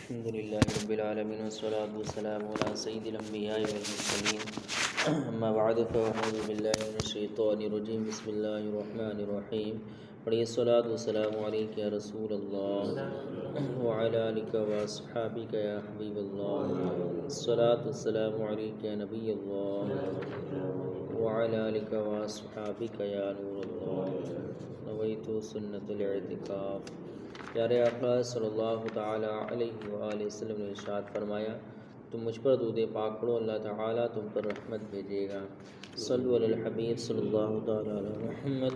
الحمد لله رب العالمين والصلاة والسلام على سيد الأنبياء والمرسلين أما بعد فأعوذ بالله من الشيطان الرجيم بسم الله الرحمن الرحيم پڑھیے الصلاة والسلام عليك يا رسول الله وعلى آلك وأصحابك يا حبيب الله الصلاة والسلام عليك يا نبي الله وعلى آلك وأصحابك يا نور الله نويت سنة الاعتكاف۔ پیارے آقا صلی اللہ تعالیٰ علیہ وآلہ وسلم نے ارشاد فرمایا، تم مجھ پر درود پاک پڑھو، اللہ تعالیٰ تم پر رحمت بھیجے گا۔ صلو علی الحبیب صلی اللہ تعالیٰ علی محمد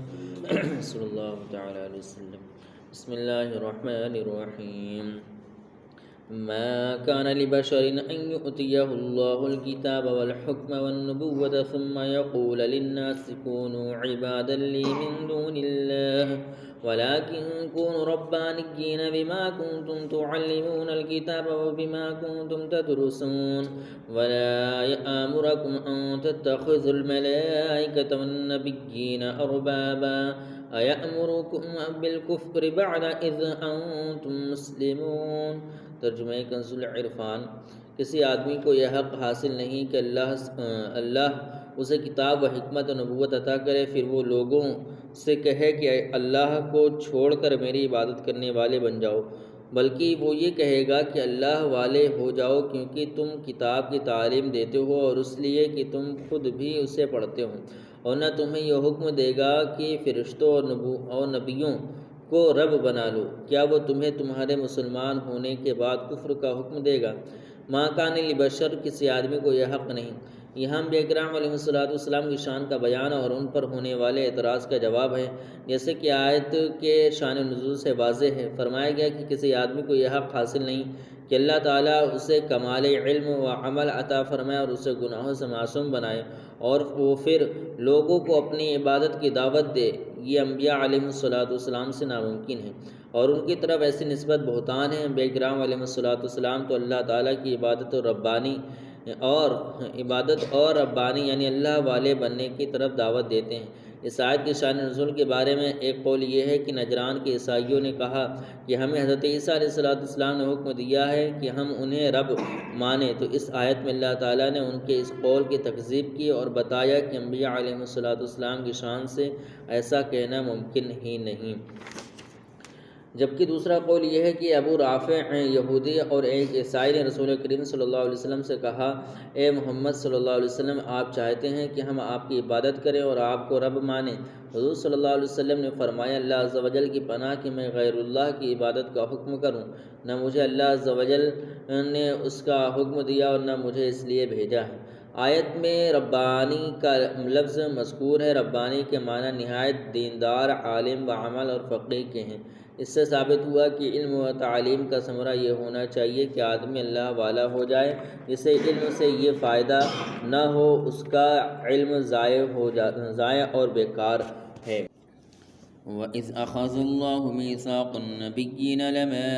صلی اللہ تعالیٰ علیہ وسلم۔ بسم اللہ الرحمن الرحیم۔ ما كان لبشر أن يؤتيه الله الكتاب والحكم والنبوة ثم يقول للناس كونوا عبادا لي من دون الله ولكن كونوا ربانيين بما كنتم تعلمون الكتاب وبما كنتم تدرسون ولا يأمركم أن تتخذوا الملائكة والنبيين أربابا أيأمركم بالكفر بعد إذ أنتم مسلمون۔ ترجمہ کنز العرفان۔ کسی آدمی کو یہ حق حاصل نہیں کہ اللہ اسے کتاب و حکمت و نبوت عطا کرے، پھر وہ لوگوں سے کہے کہ اللہ کو چھوڑ کر میری عبادت کرنے والے بن جاؤ، بلکہ وہ یہ کہے گا کہ اللہ والے ہو جاؤ، کیونکہ تم کتاب کی تعلیم دیتے ہو اور اس لیے کہ تم خود بھی اسے پڑھتے ہو، اور نہ تمہیں یہ حکم دے گا کہ فرشتوں اور نبیوں کو رب بنا لو۔ کیا وہ تمہیں تمہارے مسلمان ہونے کے بعد کفر کا حکم دے گا؟ ما کان لبشر، کسی آدمی کو یہ حق نہیں۔ یہاں بھی اکرام علیہ السلام کی شان کا بیان اور ان پر ہونے والے اعتراض کا جواب ہے، جیسے کہ آیت کے شان نزول سے واضح ہے۔ فرمایا گیا کہ کسی آدمی کو یہ حق حاصل نہیں کہ اللہ تعالیٰ اسے کمال علم و عمل عطا فرمائے اور اسے گناہوں سے معصوم بنائے اور وہ پھر لوگوں کو اپنی عبادت کی دعوت دے۔ یہ انبیاء علیہ السلام سے ناممکن ہے، اور ان کی طرف ایسی نسبت بہتان ہے۔ انبیاء کرام علیہ السلام تو اللہ تعالیٰ کی عبادت اور ربانی یعنی اللہ والے بننے کی طرف دعوت دیتے ہیں۔ اس آیت کی شان نزول کے بارے میں ایک قول یہ ہے کہ نجران کے عیسائیوں نے کہا کہ ہمیں حضرت عیسیٰ علیہ السلام نے حکم دیا ہے کہ ہم انہیں رب مانیں، تو اس آیت میں اللہ تعالیٰ نے ان کے اس قول کی تکذیب کی اور بتایا کہ انبیاء علیہ السلام کی شان سے ایسا کہنا ممکن ہی نہیں۔ جبکہ دوسرا قول یہ ہے کہ ابو رافع یہودی اور ایک عیسائی نے رسول کریم صلی اللہ علیہ وسلم سے کہا، اے محمد صلی اللہ علیہ وسلم، آپ چاہتے ہیں کہ ہم آپ کی عبادت کریں اور آپ کو رب مانیں؟ حضور صلی اللہ علیہ وسلم نے فرمایا، اللہ عز و جل کی پناہ کہ میں غیر اللہ کی عبادت کا حکم کروں، نہ مجھے اللہ عز و جل نے اس کا حکم دیا اور نہ مجھے اس لیے بھیجا ہے۔ آیت میں ربانی کا لفظ مذکور ہے۔ ربانی کے معنی نہایت دیندار، عالم، بعمل اور فقیہ کے ہیں۔ اس سے ثابت ہوا کہ علم و تعلیم کا ثمرہ یہ ہونا چاہیے کہ آدمی اللہ والا ہو جائے، جسے علم سے یہ فائدہ نہ ہو اس کا علم ضائع اور بیکار ہے۔ وَإِذْ أَخَذَ اللَّهُ مِيثَاقَ النَّبِيِّينَ لَمَا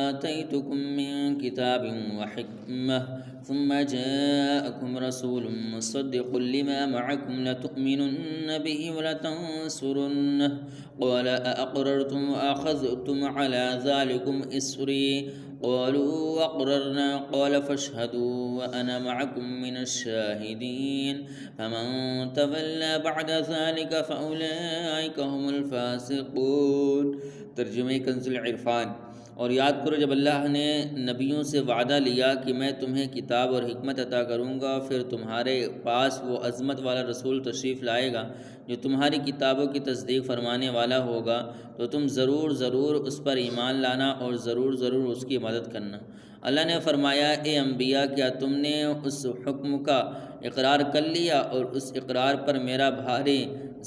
آتَيْتُكُم مِّن كِتَابٍ وَحِكْمَةٍ ثُمَّ جَاءَكُمْ رَسُولٌ مُّصَدِّقٌ لِّمَا مَعَكُمْ لَتُؤْمِنُنَّ بِهِ وَلَتَنصُرُنَّهُ قَالَ أَأَقْرَرْتُمْ وَأَخَذْتُمْ عَلَىٰ ذَٰلِكُمْ إِصْرِي قَالُوا أَقْرَرْنَا قَالَ فَاشْهَدُوا وَأَنَا مَعَكُم مِّنَ الشَّاهِدِينَ فَمَن تَوَلَّىٰ بَعْدَ ذَٰلِكَ فَأُولَٰئِكَ هُمُ الْفَاسِقُونَ۔ ترجمہ کنز العرفان۔ اور یاد کرو جب اللہ نے نبیوں سے وعدہ لیا کہ میں تمہیں کتاب اور حکمت عطا کروں گا، پھر تمہارے پاس وہ عظمت والا رسول تشریف لائے گا جو تمہاری کتابوں کی تصدیق فرمانے والا ہوگا، تو تم ضرور اس پر ایمان لانا اور ضرور اس کی مدد کرنا۔ اللہ نے فرمایا، اے انبیاء، کیا تم نے اس حکم کا اقرار کر لیا اور اس اقرار پر میرا بھاری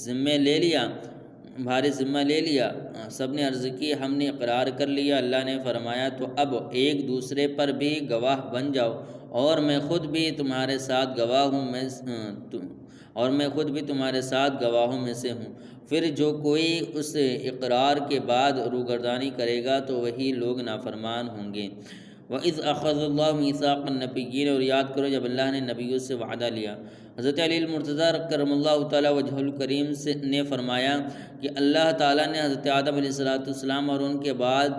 ذمہ لے لیا؟ سب نے عرض کی، ہم نے اقرار کر لیا۔ اللہ نے فرمایا، تو اب ایک دوسرے پر بھی گواہ بن جاؤ، اور میں خود بھی تمہارے ساتھ گواہوں میں سے ہوں۔ پھر جو کوئی اس اقرار کے بعد روگردانی کرے گا تو وہی لوگ نافرمان ہوں گے۔ وَإِذْ أَخَذَ اللَّهُ مِيثَاقَ النَّبِيِّينَ، اور یاد کرو جب اللہ نے نبیوں سے وعدہ لیا۔ حضرت علی المرتضیٰ کرم اللہ تعالیٰ وجہ الکریم نے فرمایا کہ اللہ تعالیٰ نے حضرت آدم علیہ السلام اور ان کے بعد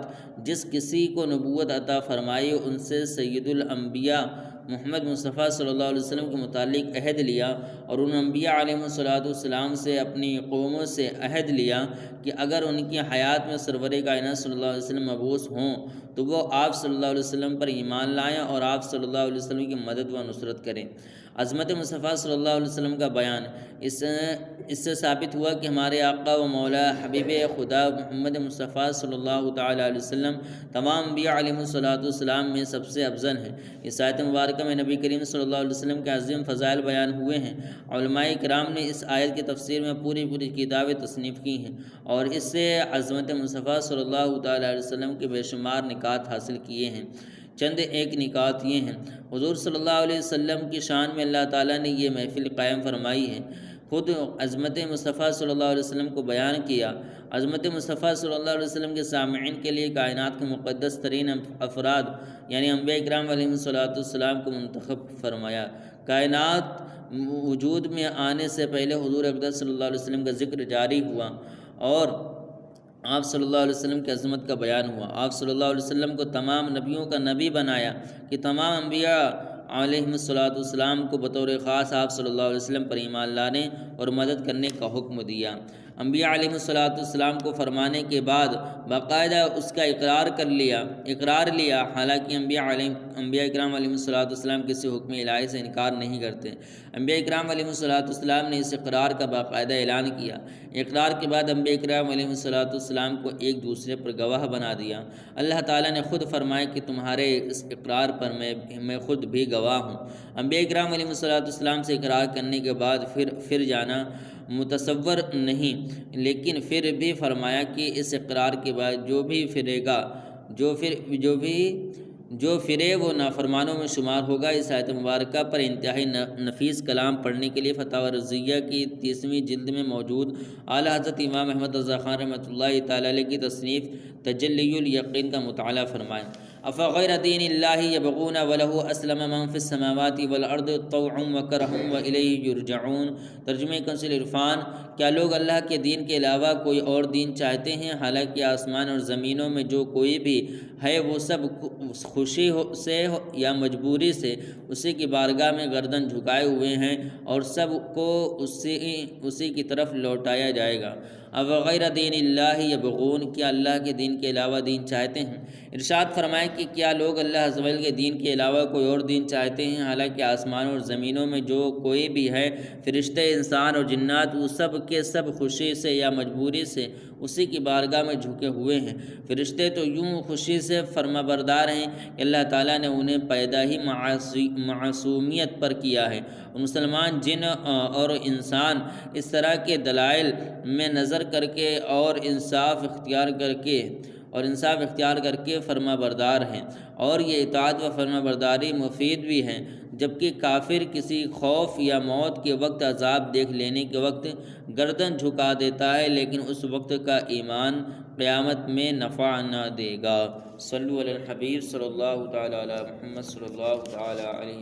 جس کسی کو نبوت عطا فرمائی ان سے سید الانبیاء محمد مصطفیٰ صلی اللہ علیہ وسلم کے متعلق عہد لیا، اور ان انبیاء علیہ السلام سے اپنی قوموں سے عہد لیا کہ اگر ان کی حیات میں سرور کائنات صلی اللہ علیہ وسلم مبعوث ہوں تو وہ آپ صلی اللہ علیہ وسلم پر ایمان لائیں اور آپ صلی اللہ علیہ وسلم کی مدد و نصرت کریں۔ عظمت مصطفیٰ صلی اللہ علیہ وسلم کا بیان، اس سے ثابت ہوا کہ ہمارے آقا و مولا حبیب خدا محمد مصطفیٰ صلی اللہ تعالیٰ علیہ وسلم تمام انبیاء علیہ السلام میں سب سے افضل ہیں۔ اس آیت مبارکہ میں نبی کریم صلی اللہ علیہ وسلم کے عظیم فضائل بیان ہوئے ہیں۔ علماء کرام نے اس آیت کی تفسیر میں پوری کتابیں تصنیف کی ہیں اور اس سے عظمت مصطفیٰ صلی اللہ تعالیٰ علیہ وسلم کے بے شمار نکات حاصل کیے ہیں۔ چند ایک نکات یہ ہیں، حضور صلی اللہ علیہ وسلم کی شان میں اللہ تعالیٰ نے یہ محفل قائم فرمائی ہے، خود عظمت مصطفیٰ صلی اللہ علیہ وسلم کو بیان کیا۔ عظمت مصطفیٰ صلی اللہ علیہ وسلم کے سامعین کے لیے کائنات کے مقدس ترین افراد یعنی انبیاء کرام علیہ السلام کو منتخب فرمایا۔ کائنات وجود میں آنے سے پہلے حضور اقدس صلی اللہ علیہ وسلم کا ذکر جاری ہوا اور آپ صلی اللہ علیہ وسلم کی عظمت کا بیان ہوا۔ آپ صلی اللہ علیہ وسلم کو تمام نبیوں کا نبی بنایا کہ تمام انبیاء علیہ السلام کو بطور خاص آپ صلی اللہ علیہ وسلم پر ایمان لانے اور مدد کرنے کا حکم دیا۔ انبیاء علیہ السلام کو فرمانے کے بعد باقاعدہ اس کا اقرار لیا، حالانکہ انبیاء کرام علیہ السلام کسی حکم الہی سے انکار نہیں کرتے۔ انبیاء کرام علیہ السلام نے اس اقرار کا باقاعدہ اعلان کیا۔ اقرار کے بعد انبیاء کرام علیہ السلام کو ایک دوسرے پر گواہ بنا دیا۔ اللہ تعالیٰ نے خود فرمایا کہ تمہارے اس اقرار پر میں خود بھی گواہ ہوں۔ انبیاء کرام علیہ السلام سے اقرار کرنے کے بعد پھر جانا متصور نہیں، لیکن پھر بھی فرمایا کہ اس اقرار کے بعد جو پھرے وہ نافرمانوں میں شمار ہوگا۔ اس آیت مبارکہ پر انتہائی نفیس کلام پڑھنے کے لیے فتاوی رضیہ کی 30ویں جلد میں موجود اعلیٰ حضرت امام احمد رضا خان رحمۃ اللہ تعالی علیہ کی تصنیف تجلی الیقین کا مطالعہ فرمائیں۔ افغیر دین اللہ یبغون وله اسلم من فی السماوات والارض طوعا وکرہا والیہ یرجعون۔ ترجمہ کنزُ العرفان، کیا لوگ اللہ کے دین کے علاوہ کوئی اور دین چاہتے ہیں، حالانکہ آسمان اور زمینوں میں جو کوئی بھی ہے وہ سب خوشی سے یا مجبوری سے اسی کی بارگاہ میں گردن جھکائے ہوئے ہیں اور سب کو اسی کی طرف لوٹایا جائے گا۔ اب غیر دین اللہ یبغون، کیا اللہ کے دین کے علاوہ دین چاہتے ہیں؟ ارشاد فرمائے کہ کیا لوگ اللہ عز و جل کے دین کے علاوہ کوئی اور دین چاہتے ہیں، حالانکہ آسمانوں اور زمینوں میں جو کوئی بھی ہے، فرشتے، انسان اور جنات، وہ سب کے سب خوشی سے یا مجبوری سے اسی کی بارگاہ میں جھکے ہوئے ہیں۔ فرشتے تو یوں خوشی سے فرما بردار ہیں کہ اللہ تعالیٰ نے انہیں پیدا ہی معصومیت پر کیا ہے، اور مسلمان جن اور انسان اس طرح کے دلائل میں نظر کر کے اور انصاف اختیار کر کے فرما بردار ہیں، اور یہ اطاعت و فرما برداری مفید بھی ہیں، جبکہ کافر کسی خوف یا موت کے وقت عذاب دیکھ لینے کے وقت گردن جھکا دیتا ہے، لیکن اس وقت کا ایمان قیامت میں نفع نہ دے گا۔ صلو علی الحبیب صلی اللہ تعالی علی محمد صلی اللہ تعالی علیہ